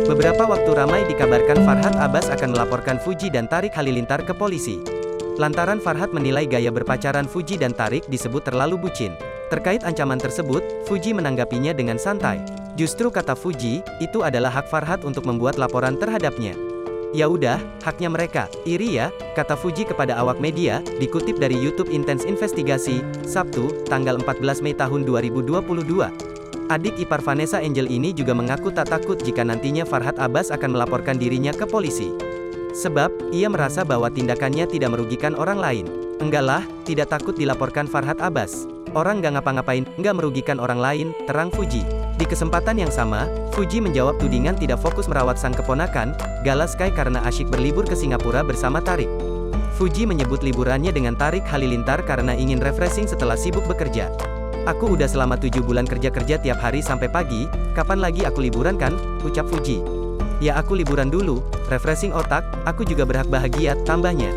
Beberapa waktu ramai dikabarkan Farhad Abbas akan melaporkan Fuji dan Tarik Halilintar ke polisi. Lantaran Farhad menilai gaya berpacaran Fuji dan Tarik disebut terlalu bucin. Terkait ancaman tersebut, Fuji menanggapinya dengan santai. Justru kata Fuji, itu adalah hak Farhad untuk membuat laporan terhadapnya. Ya udah, haknya mereka. Iri ya, kata Fuji kepada awak media, dikutip dari YouTube Intense Investigasi, Sabtu, tanggal 14 Mei tahun 2022. Adik ipar Vanessa Angel ini juga mengaku tak takut jika nantinya Farhad Abbas akan melaporkan dirinya ke polisi. Sebab, ia merasa bahwa tindakannya tidak merugikan orang lain. Enggak lah, tidak takut dilaporkan Farhad Abbas. Orang nggak ngapa-ngapain, nggak merugikan orang lain, terang Fuji. Di kesempatan yang sama, Fuji menjawab tudingan tidak fokus merawat sang keponakan, Gala Sky karena asyik berlibur ke Singapura bersama Tarik. Fuji menyebut liburannya dengan Tarik Halilintar karena ingin refreshing setelah sibuk bekerja. Aku udah selama 7 bulan kerja-kerja tiap hari sampai pagi, kapan lagi aku liburan kan, ucap Fuji. Ya aku liburan dulu, refreshing otak, aku juga berhak bahagia, tambahnya.